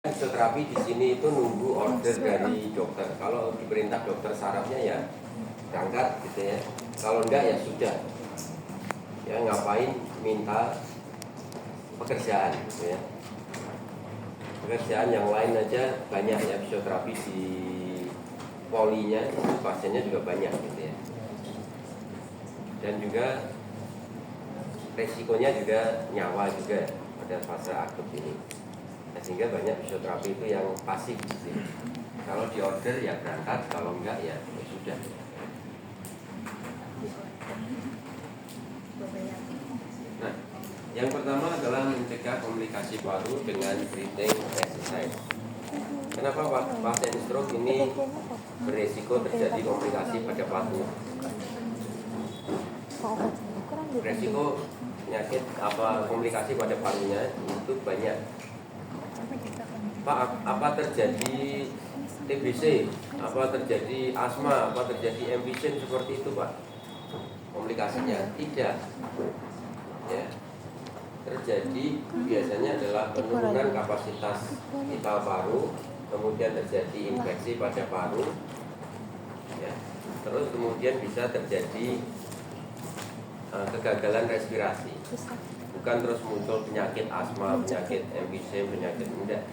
Fisioterapi di sini itu nunggu order dari dokter. Kalau diperintah dokter syaratnya ya berangkat gitu ya. Kalau enggak ya sudah. Ya ngapain minta pekerjaan gitu ya. Pekerjaan yang lain aja banyak ya, fisioterapi di polinya pasiennya juga banyak gitu ya. Dan juga resikonya juga nyawa juga pada fase akut ini. Nah, sehingga banyak fisioterapi itu yang pasif gitu. Kalau di order ya berangkat, kalau enggak ya sudah. Nah, yang pertama adalah mencegah komplikasi paru dengan breathing exercise. Kenapa pasien stroke ini beresiko terjadi komplikasi pada paru? Resiko penyakit komplikasi pada parunya itu banyak. Pak, apa terjadi TBC, apa terjadi asma, apa terjadi emfisem seperti itu Pak? Komplikasinya tidak. Ya. Terjadi biasanya adalah penurunan kapasitas vital paru, kemudian terjadi infeksi pada paru, ya. Terus kemudian bisa terjadi kegagalan respirasi. Bukan terus muncul penyakit asma, penyakit emfisem, penyakit enggak.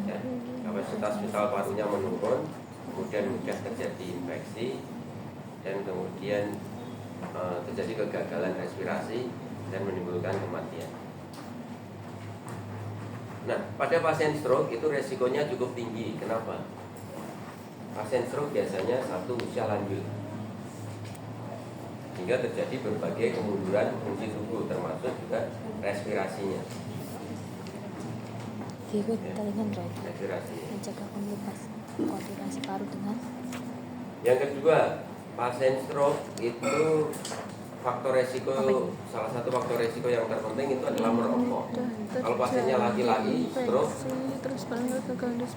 Ya, kapasitas vital parunya menurun, kemudian mudah terjadi infeksi, dan kemudian terjadi kegagalan respirasi dan menimbulkan kematian. Nah, pada pasien stroke itu resikonya cukup tinggi. Kenapa? Pasien stroke biasanya satu usia lanjut, sehingga terjadi berbagai kemunduran fungsi tubuh, termasuk juga respirasinya. Menjaga koordinasi paru dengan. Yang kedua, pasien stroke itu faktor resiko, salah satu faktor resiko yang terpenting itu adalah merokok. Kalau pasiennya laki-laki stroke,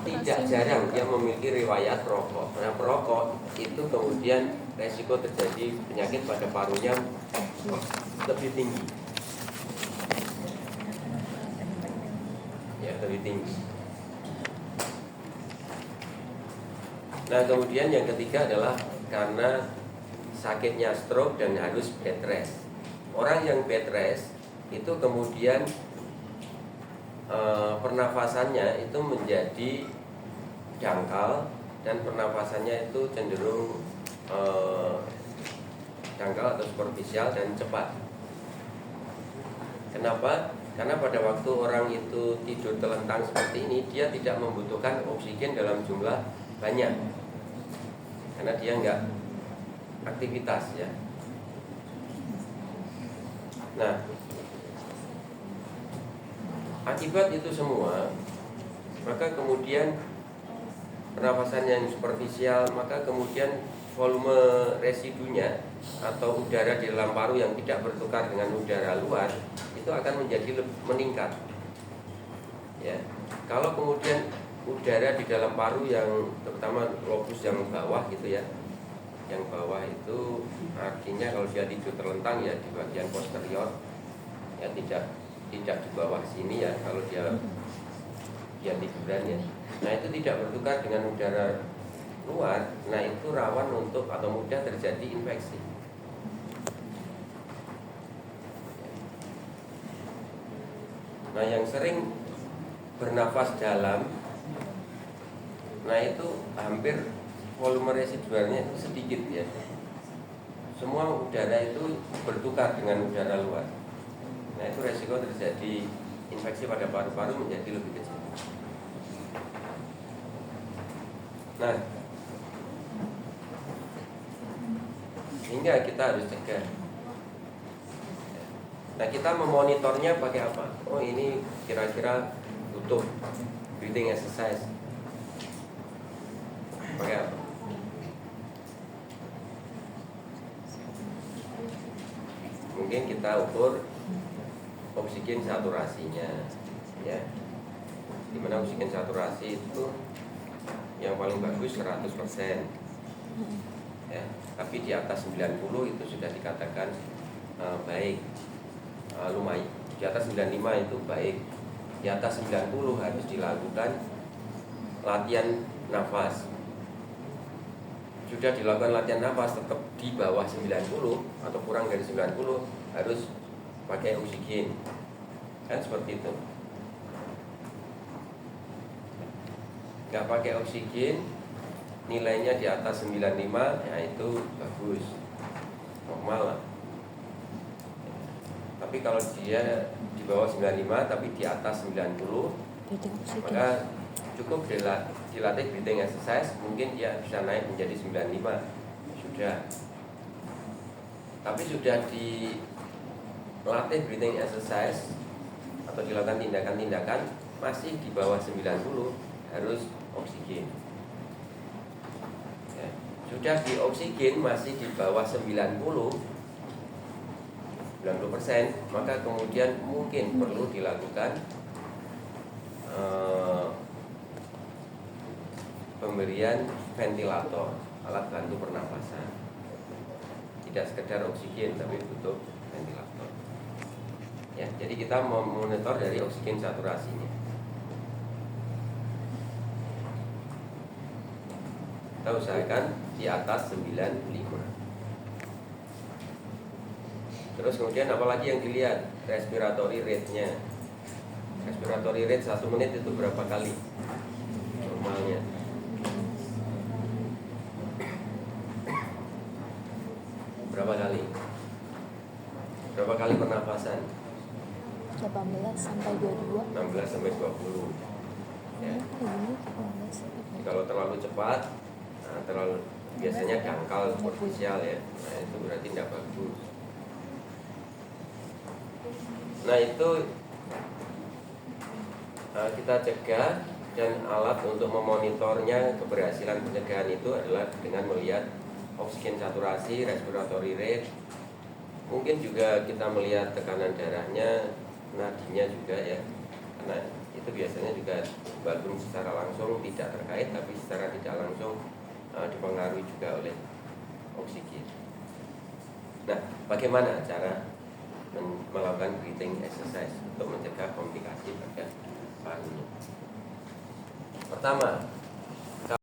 tidak jarang dia memiliki riwayat rokok. Nah, perokok itu kemudian resiko terjadi penyakit pada parunya lebih tinggi. Ya, lebih tinggi. Nah, kemudian yang ketiga adalah karena sakitnya stroke dan harus bed rest. Orang yang bed rest itu kemudian pernafasannya itu menjadi dangkal, dan pernafasannya itu cenderung dangkal atau superficial dan cepat. Kenapa? Karena pada waktu orang itu tidur telentang seperti ini, dia tidak membutuhkan oksigen dalam jumlah banyak, karena dia enggak aktivitas ya. Nah, akibat itu semua, maka kemudian pernapasan yang superficial, maka kemudian volume residunya atau udara di dalam paru yang tidak bertukar dengan udara luar itu akan menjadi meningkat. Ya, kalau kemudian udara di dalam paru yang terutama lobus yang bawah gitu ya, yang bawah itu artinya kalau dia tidur terlentang ya di bagian posterior, ya tidak di bawah sini ya kalau dia tiduran ya. Nah, itu tidak bertukar dengan udara luar, nah itu rawan untuk atau mudah terjadi infeksi. Nah, yang sering bernafas dalam, nah itu hampir volume residualnya itu sedikit ya. Semua udara itu bertukar dengan udara luar. Nah, itu resiko terjadi infeksi pada paru-paru menjadi lebih kecil. Nah, sehingga kita harus cegah. Nah, kita memonitornya pakai apa? Oh, ini kira-kira butuh breathing exercise. Pakai apa? Mungkin kita ukur oksigen saturasinya, ya. Dimana oksigen saturasi itu yang paling bagus 100%. Ya, tapi di atas 90 itu sudah dikatakan baik. Lumayan. Di atas 95 itu baik. di atas 90 harus dilakukan latihan nafas. Sudah dilakukan latihan nafas tetap di bawah 90 atau kurang dari 90 harus pakai oksigen. Kan seperti itu. Nggak pakai oksigen, nilainya di atas 95, ya itu bagus, normal lah. Tapi kalau dia di bawah 95 tapi di atas 90, breathing oksigen. maka cukup dilatih breathing exercise, mungkin dia bisa naik menjadi 95. Sudah. Tapi sudah dilatih breathing exercise atau dilakukan tindakan-tindakan masih di bawah 90, harus oksigen. Ya. Sudah di oksigen masih di bawah 90%, maka kemudian mungkin perlu dilakukan pemberian ventilator, alat bantu pernapasan. Tidak sekedar oksigen tapi butuh ventilator. Ya, jadi kita memonitor dari oksigen saturasinya. Kita usahakan di atas 95. Terus kemudian apalagi yang dilihat? Respiratory rate-nya. Respiratory rate 1 menit itu berapa kali normalnya? Berapa kali? Berapa kali pernapasan? 18 sampai 22. 16 sampai 20. Ya. Kalau terlalu cepat, terlalu biasanya dangkal superficial ya. Nah, itu berarti tidak bagus. Nah, itu kita cegah, dan alat untuk memonitornya keberhasilan pencegahan itu adalah dengan melihat oksigen saturasi, respiratory rate. Mungkin juga kita melihat tekanan darahnya, nadinya juga ya. Karena itu biasanya juga walaupun secara langsung tidak terkait, tapi secara tidak langsung dipengaruhi juga oleh oksigen. Nah, bagaimana cara melakukan breathing exercise untuk mencegah komplikasi pada parunya? Pertama,